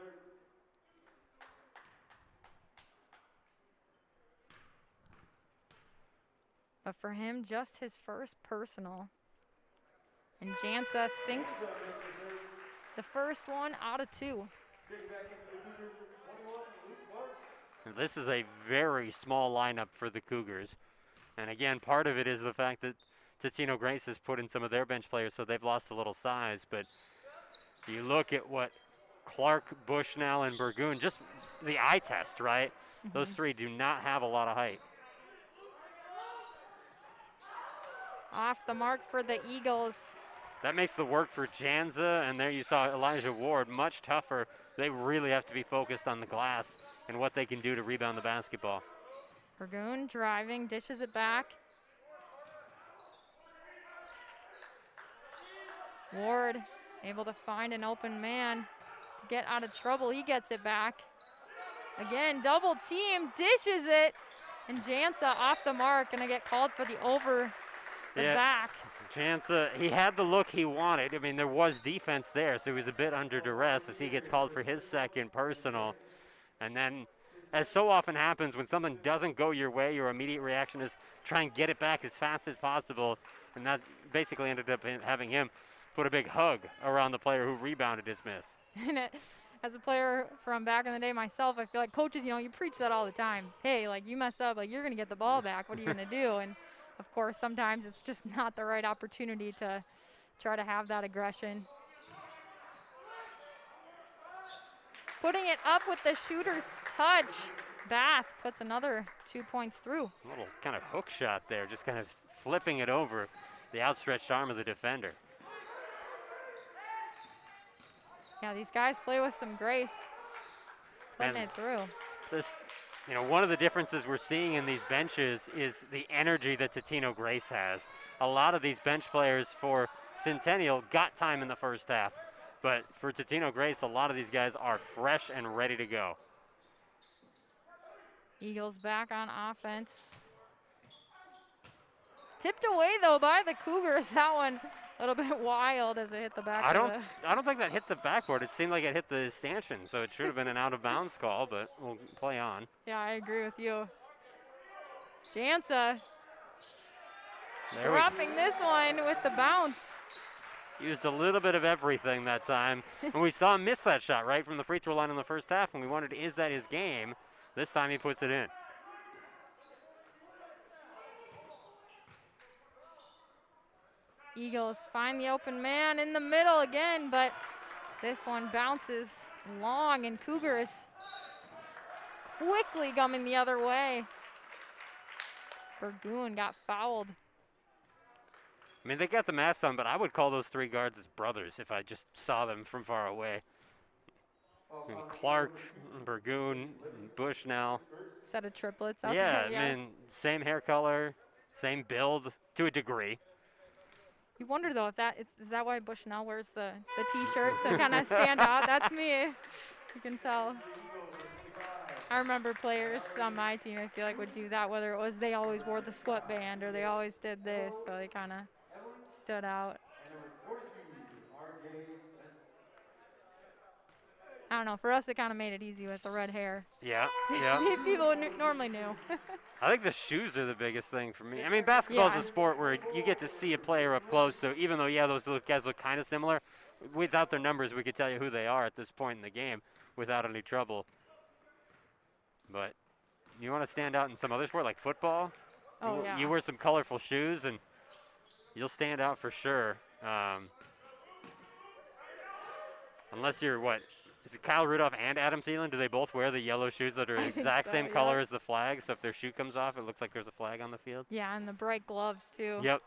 But for him, just his first personal. And Jansa sinks the first one out of 2. And this is a very small lineup for the Cougars. And again, part of it is the fact that Totino-Grace has put in some of their bench players, so they've lost a little size. But you look at what Clark, Bushnell, and Burgoon, just the eye test, right? Those 3 do not have a lot of height. Off the mark for the Eagles. That makes the work for Janza, and there you saw Elijah Ward, much tougher. They really have to be focused on the glass and what they can do to rebound the basketball. Burgoon driving, dishes it back. Ward able to find an open man to get out of trouble. He gets it back. Again, double team, dishes it. And Jansa off the mark, gonna get called for the over the back. Jansa, he had the look he wanted. I mean, there was defense there, so he was a bit under duress as he gets called for his second personal. And then, as so often happens, when something doesn't go your way, your immediate reaction is try and get it back as fast as possible. And that basically ended up having him put a big hug around the player who rebounded his miss. And as a player from back in the day myself, I feel like coaches, you know, you preach that all the time. Hey, like, you mess up, like, you're going to get the ball back. What are you going to do? And, of course, sometimes it's just not the right opportunity to try to have that aggression. Putting it up with the shooter's touch. Bath puts another 2 points through. A little kind of hook shot there, just kind of flipping it over the outstretched arm of the defender. Yeah, these guys play with some grace, putting it through. This, you know, one of the differences we're seeing in these benches is the energy that Totino-Grace has. A lot of these bench players for Centennial got time in the first half, but for Totino-Grace, a lot of these guys are fresh and ready to go. Eagles back on offense. Tipped away, though, by the Cougars. That one a little bit wild as it hit the back. I don't think that hit the backboard. It seemed like it hit the stanchion, so it should have been an out-of-bounds call, but we'll play on. Yeah, I agree with you. Jansa There dropping this one with the bounce. Used a little bit of everything that time. And we saw him miss that shot right from the free throw line in the first half, and we wondered, is that his game? This time he puts it in. Eagles find the open man in the middle again, but this one bounces long, and Cougars quickly coming the other way. Burgoon got fouled. I mean, they got the mask on, but I would call those three guards as brothers if I just saw them from far away. I mean, Clark, Burgoon, Bushnell. Set of triplets out there. Yeah, I mean, same hair color, same build to a degree. You wonder, though, if is that why Bushnell wears the T-shirt to kind of stand out? That's me. You can tell. I remember players on my team, I feel like, would do that, whether it was they always wore the sweatband or they always did this, so they kind of stood out. I don't know. For us, it kind of made it easy with the red hair. Yeah, yeah. People normally knew. I think the shoes are the biggest thing for me. I mean, basketball is a sport where you get to see a player up close, so even though, yeah, those guys look kind of similar, without their numbers, we could tell you who they are at this point in the game without any trouble. But you want to stand out in some other sport like football? Oh, yeah. You wear some colorful shoes, and you'll stand out for sure. Unless you're, what, is it Kyle Rudolph and Adam Thielen? Do they both wear the yellow shoes that are the exact same color as the flag? So if their shoe comes off, it looks like there's a flag on the field? Yeah, and the bright gloves, too. Yep.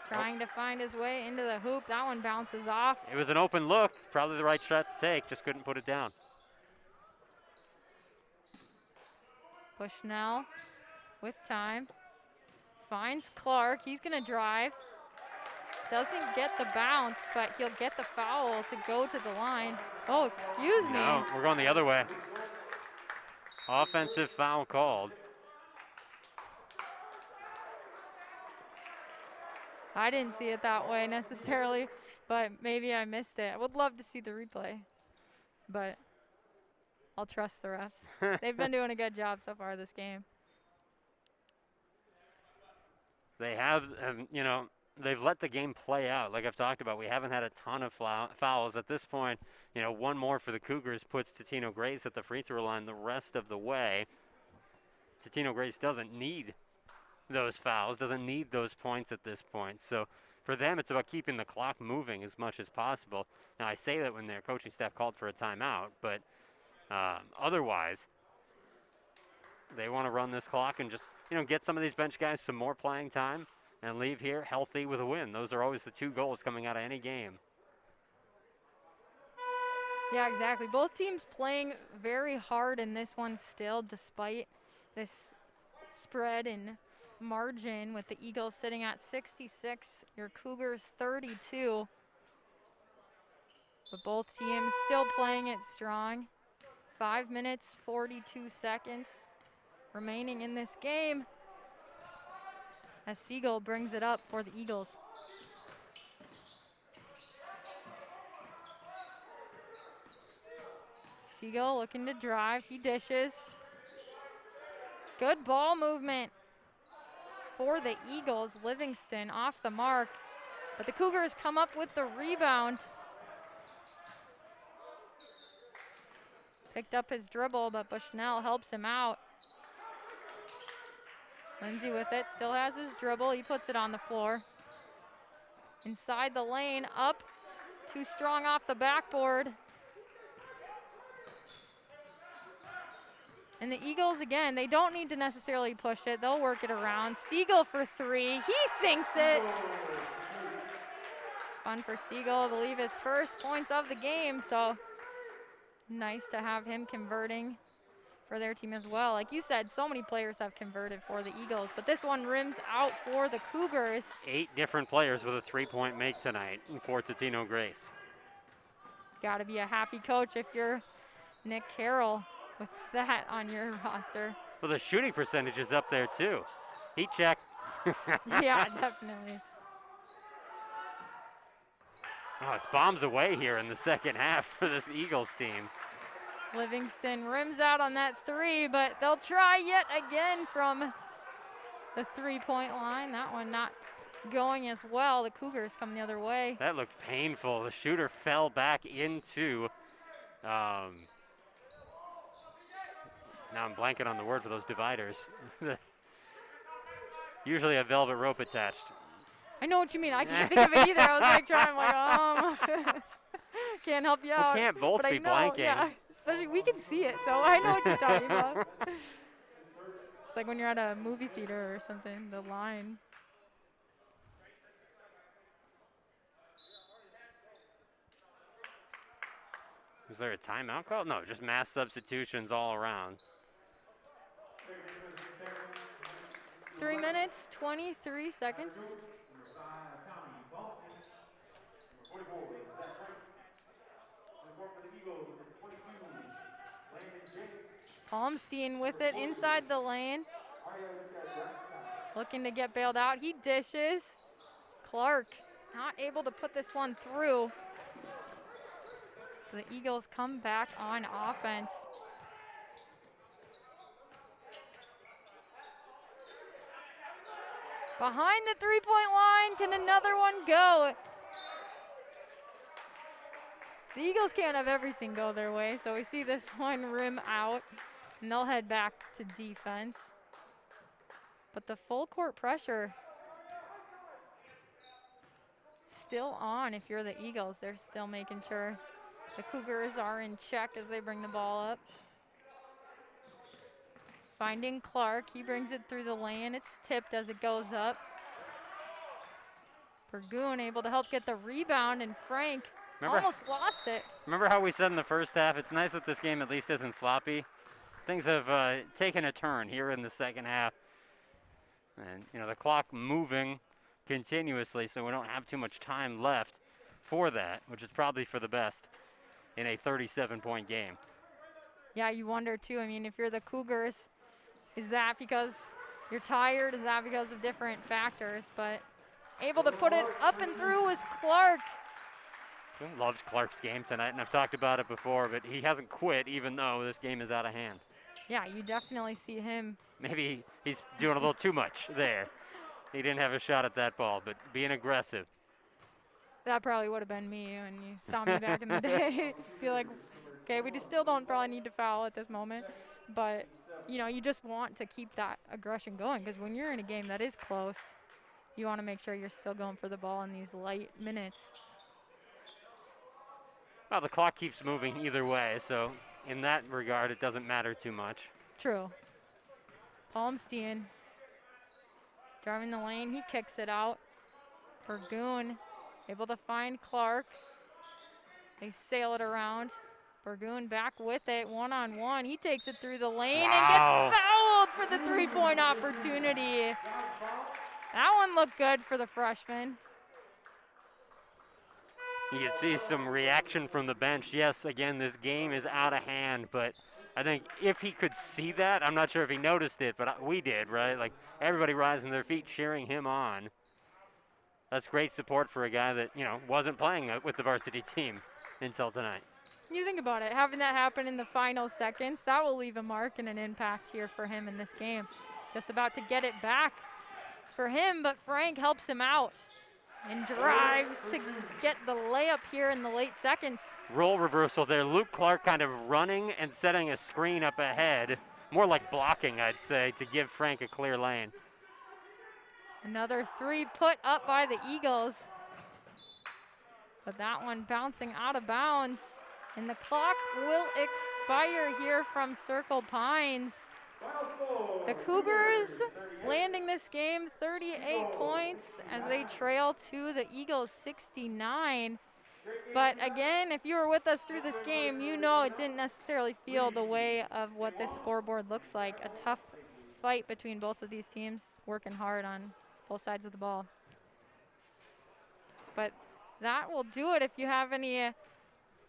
Trying to find his way into the hoop. That one bounces off. It was an open look. Probably the right shot to take. Just couldn't put it down. Bushnell with time. Finds Clark. He's going to drive. Doesn't get the bounce, but he'll get the foul to go to the line. Oh, excuse me. No, we're going the other way. Offensive foul called. I didn't see it that way necessarily, but maybe I missed it. I would love to see the replay, but I'll trust the refs. They've been doing a good job so far this game. They have, you know, they've let the game play out. Like I've talked about, we haven't had a ton of fouls. At this point, you know, one more for the Cougars puts Totino-Grace at the free throw line the rest of the way. Totino-Grace doesn't need those fouls, doesn't need those points at this point. So for them, it's about keeping the clock moving as much as possible. Now, I say that when their coaching staff called for a timeout, but otherwise, they want to run this clock and just, you know, get some of these bench guys some more playing time and leave here healthy with a win. Those are always the two goals coming out of any game. Yeah, exactly. Both teams playing very hard in this one still, despite this spread and margin, with the Eagles sitting at 66, your Cougars 32. But both teams still playing it strong. 5 minutes, 42 seconds remaining in this game as Siegel brings it up for the Eagles. Siegel looking to drive. He dishes. Good ball movement for the Eagles. Livingston off the mark, but the Cougars come up with the rebound. Picked up his dribble, but Bushnell helps him out. Lindsay with it, still has his dribble. He puts it on the floor. Inside the lane, up. Too strong off the backboard. And the Eagles, again, they don't need to necessarily push it. They'll work it around. Siegel for three. He sinks it. Fun for Siegel, I believe his first points of the game, so nice to have him converting for their team as well. Like you said, so many players have converted for the Eagles, but this one rims out for the Cougars. 8 different players with a 3-point make tonight for Totino-Grace. Got to be a happy coach if you're Nick Carroll with that on your roster. Well, the shooting percentage is up there too. Heat check. Yeah, definitely. Oh, it's bombs away here in the second half for this Eagles team. Livingston rims out on that three, but they'll try yet again from the 3-point line. That one not going as well. The Cougars come the other way. That looked painful. The shooter fell back into, now I'm blanking on the word for those dividers. Usually a velvet rope attached. I know what you mean. I can't think of it either. I was like trying, can't help you out. We can't both be blanking. Yeah, especially we can see it, so I know what you're talking about. It's like when you're at a movie theater or something, the line. Was there a timeout call? No, just mass substitutions all around. 3 minutes, 23 seconds. Palmstein with it inside the lane. Looking to get bailed out. He dishes. Clark not able to put this one through. So the Eagles come back on offense. Behind the 3-point line, can another one go? The Eagles can't have everything go their way, so we see this one rim out, and they'll head back to defense. But the full court pressure still on if you're the Eagles. They're still making sure the Cougars are in check as they bring the ball up. Finding Clark, he brings it through the lane. It's tipped as it goes up. Pergoon able to help get the rebound, and Frank almost lost it. Remember how we said in the first half, it's nice that this game at least isn't sloppy? Things have taken a turn here in the second half. And, you know, the clock moving continuously, so we don't have too much time left for that, which is probably for the best in a 37-point game. Yeah, you wonder, too. I mean, if you're the Cougars, is that because you're tired? Is that because of different factors? But able to put it up and through was Clark. Loved Clark's game tonight, and I've talked about it before, but he hasn't quit even though this game is out of hand. Yeah, you definitely see him. Maybe he's doing a little too much there. He didn't have a shot at that ball, but being aggressive. That probably would have been me when you saw me back in the day. Be like, okay, we just still don't probably need to foul at this moment. But, you know, you just want to keep that aggression going, because when you're in a game that is close, you want to make sure you're still going for the ball in these light minutes. Well, the clock keeps moving either way, so in that regard, it doesn't matter too much. True. Palmstein Driving the lane, he kicks it out. Burgoon able to find Clark. They sail it around. Burgoon back with it, one-on-one. He takes it through the lane and gets fouled for the three-point opportunity. That one looked good for the freshman. You can see some reaction from the bench. Yes, again, this game is out of hand, but I think if he could see that, I'm not sure if he noticed it, but we did, right? Like, everybody rising to their feet, cheering him on. That's great support for a guy that, you know, wasn't playing with the varsity team until tonight. You think about it, having that happen in the final seconds, that will leave a mark and an impact here for him in this game. Just about to get it back for him, but Frank helps him out and drives to get the layup here in the late seconds. Role reversal there. Luke Clark kind of running and setting a screen up ahead. More like blocking, I'd say, to give Frank a clear lane. Another three put up by the Eagles. But that one bouncing out of bounds. And the clock will expire here from Circle Pines. The Cougars landing this game 38 points as they trail to the Eagles 69. But again, if you were with us through this game, you know it didn't necessarily feel the way of what this scoreboard looks like. A tough fight between both of these teams, working hard on both sides of the ball. But that will do it. If you have any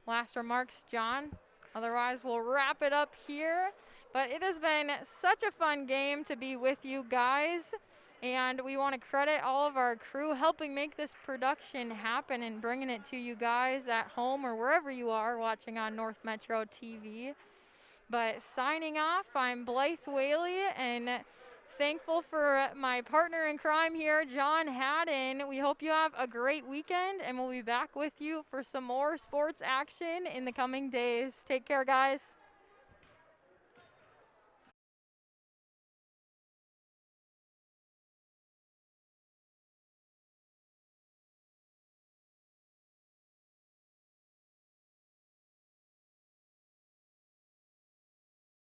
last remarks, John, otherwise we'll wrap it up here. But it has been such a fun game to be with you guys, and we want to credit all of our crew helping make this production happen and bringing it to you guys at home or wherever you are watching on North Metro TV. But signing off, I'm Blythe Whaley, and thankful for my partner in crime here, John Haddon. We hope you have a great weekend, and we'll be back with you for some more sports action in the coming days. Take care, guys.